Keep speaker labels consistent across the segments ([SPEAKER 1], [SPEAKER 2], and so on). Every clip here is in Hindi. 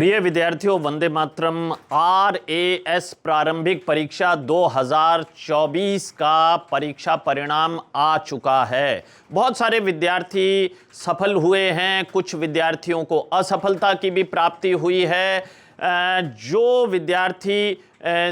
[SPEAKER 1] प्रिय विद्यार्थियों, वंदे मातरम। RAS प्रारंभिक परीक्षा 2024 का परीक्षा परिणाम आ चुका है। बहुत सारे विद्यार्थी सफल हुए हैं, कुछ विद्यार्थियों को असफलता की भी प्राप्ति हुई है। जो विद्यार्थी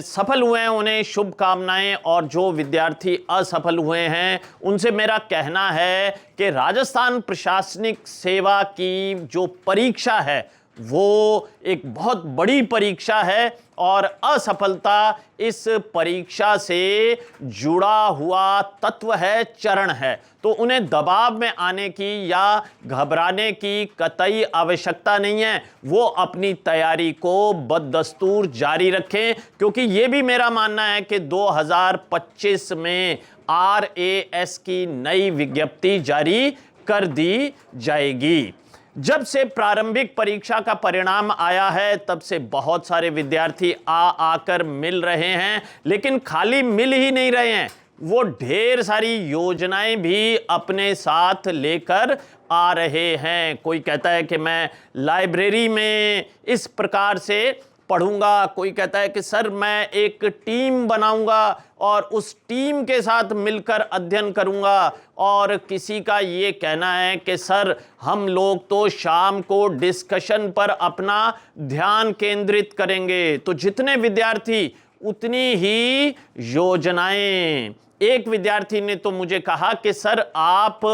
[SPEAKER 1] सफल हुए हैं उन्हें शुभकामनाएं, और जो विद्यार्थी असफल हुए हैं उनसे मेरा कहना है कि राजस्थान प्रशासनिक सेवा की जो परीक्षा है वो एक बहुत बड़ी परीक्षा है, और असफलता इस परीक्षा से जुड़ा हुआ तत्व है, चरण है। तो उन्हें दबाव में आने की या घबराने की कतई आवश्यकता नहीं है। वो अपनी तैयारी को बदस्तूर जारी रखें, क्योंकि ये भी मेरा मानना है कि 2025 में RAS की नई विज्ञप्ति जारी कर दी जाएगी। जब से प्रारंभिक परीक्षा का परिणाम आया है तब से बहुत सारे विद्यार्थी आकर मिल रहे हैं, लेकिन खाली मिल ही नहीं रहे हैं, वो ढेर सारी योजनाएं भी अपने साथ लेकर आ रहे हैं। कोई कहता है कि मैं लाइब्रेरी में इस प्रकार से पढ़ूंगा, कोई कहता है कि सर मैं एक टीम बनाऊंगा और उस टीम के साथ मिलकर अध्ययन करूंगा, और किसी का ये कहना है कि सर हम लोग तो शाम को डिस्कशन पर अपना ध्यान केंद्रित करेंगे। तो जितने विद्यार्थी उतनी ही योजनाएं। एक विद्यार्थी ने तो मुझे कहा कि सर आप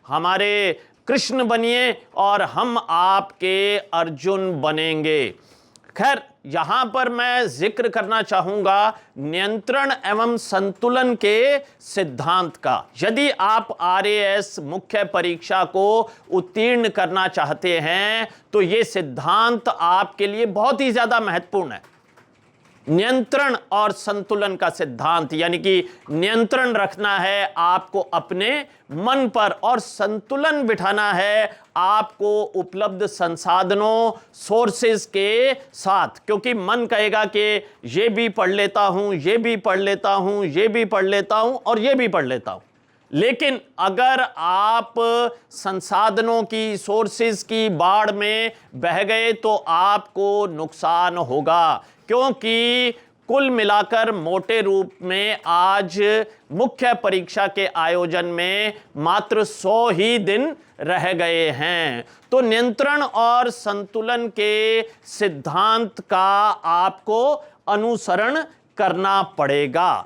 [SPEAKER 1] हमारे कृष्ण बनिए और हम आपके अर्जुन बनेंगे। खैर, यहां पर मैं जिक्र करना चाहूंगा नियंत्रण एवं संतुलन के सिद्धांत का। यदि आप RAS मुख्य परीक्षा को उत्तीर्ण करना चाहते हैं तो यह सिद्धांत आपके लिए बहुत ही ज्यादा महत्वपूर्ण है। नियंत्रण और संतुलन का सिद्धांत, यानी कि नियंत्रण रखना है आपको अपने मन पर, और संतुलन बिठाना है आपको उपलब्ध संसाधनों, सोर्सेज के साथ। क्योंकि मन कहेगा कि ये भी पढ़ लेता हूं, ये भी पढ़ लेता हूं, ये भी पढ़ लेता हूं और ये भी पढ़ लेता हूं, लेकिन अगर आप संसाधनों की, सोर्सेज की बाढ़ में बह गए तो आपको नुकसान होगा। क्योंकि कुल मिलाकर मोटे रूप में आज मुख्य परीक्षा के आयोजन में मात्र 100 ही दिन रह गए हैं। तो नियंत्रण और संतुलन के सिद्धांत का आपको अनुसरण करना पड़ेगा।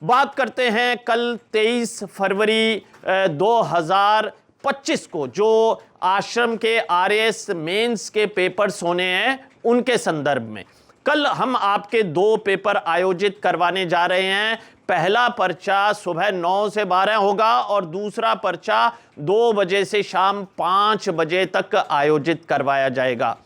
[SPEAKER 1] बात करते हैं कल 23 फरवरी 2025 को जो आश्रम के RAS मेंस के पेपर्स होने हैं उनके संदर्भ में। कल हम आपके 2 पेपर आयोजित करवाने जा रहे हैं। पहला पर्चा सुबह 9 से 12 होगा और दूसरा पर्चा 2 बजे से शाम 5 बजे तक आयोजित करवाया जाएगा।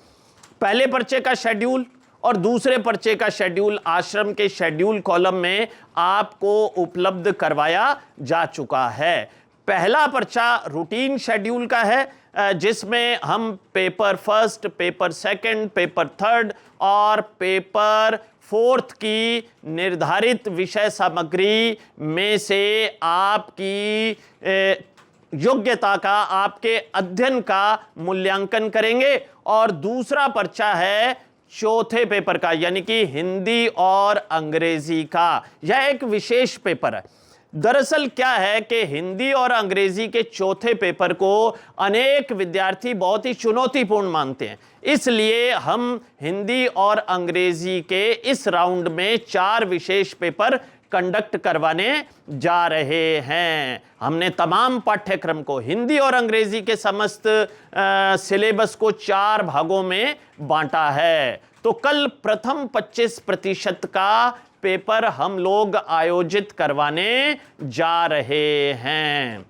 [SPEAKER 1] पहले पर्चे का शेड्यूल और दूसरे पर्चे का शेड्यूल आश्रम के शेड्यूल कॉलम में आपको उपलब्ध करवाया जा चुका है। पहला पर्चा रूटीन शेड्यूल का है, जिसमें हम paper first, paper second, paper third और पेपर फोर्थ की निर्धारित विषय सामग्री में से आपकी योग्यता का, आपके अध्ययन का मूल्यांकन करेंगे। और दूसरा पर्चा है चौथे पेपर का, यानी कि हिंदी और अंग्रेजी का। यह एक विशेष पेपर है। दरअसल क्या है कि हिंदी और अंग्रेजी के चौथे पेपर को अनेक विद्यार्थी बहुत ही चुनौतीपूर्ण मानते हैं, इसलिए हम हिंदी और अंग्रेजी के इस राउंड में 4 विशेष पेपर कंडक्ट करवाने जा रहे हैं। हमने तमाम पाठ्यक्रम को, हिंदी और अंग्रेजी के समस्त सिलेबस को 4 भागों में बांटा है। तो कल प्रथम 25% का पेपर हम लोग आयोजित करवाने जा रहे हैं।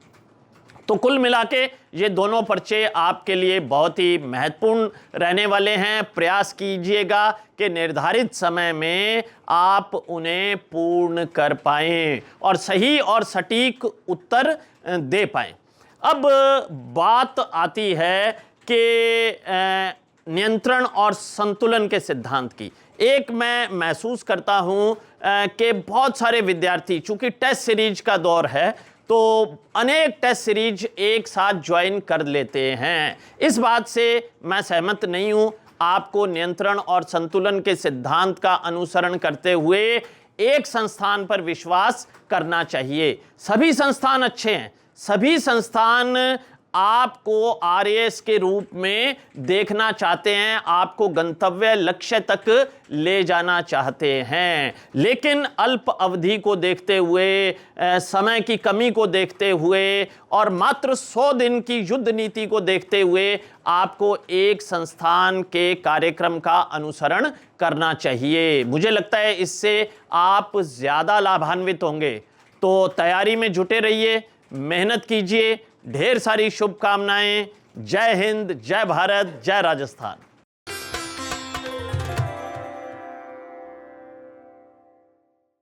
[SPEAKER 1] तो कुल मिला के ये दोनों पर्चे आपके लिए बहुत ही महत्वपूर्ण रहने वाले हैं। प्रयास कीजिएगा कि निर्धारित समय में आप उन्हें पूर्ण कर पाएं और सही और सटीक उत्तर दे पाएं। अब बात आती है कि नियंत्रण और संतुलन के सिद्धांत की। एक मैं महसूस करता हूं कि बहुत सारे विद्यार्थी, चूंकि टेस्ट सीरीज का दौर है, तो अनेक टेस्ट सीरीज एक साथ ज्वाइन कर लेते हैं। इस बात से मैं सहमत नहीं हूं। आपको नियंत्रण और संतुलन के सिद्धांत का अनुसरण करते हुए एक संस्थान पर विश्वास करना चाहिए। सभी संस्थान अच्छे हैं, सभी संस्थान आपको आरएएस के रूप में देखना चाहते हैं, आपको गंतव्य लक्ष्य तक ले जाना चाहते हैं, लेकिन अल्प अवधि को देखते हुए, समय की कमी को देखते हुए और मात्र 100 दिन की युद्ध नीति को देखते हुए आपको एक संस्थान के कार्यक्रम का अनुसरण करना चाहिए। मुझे लगता है इससे आप ज़्यादा लाभान्वित होंगे। तो तैयारी में जुटे रहिए, मेहनत कीजिए, ढेर सारी शुभकामनाएं। जय हिंद, जय भारत, जय राजस्थान।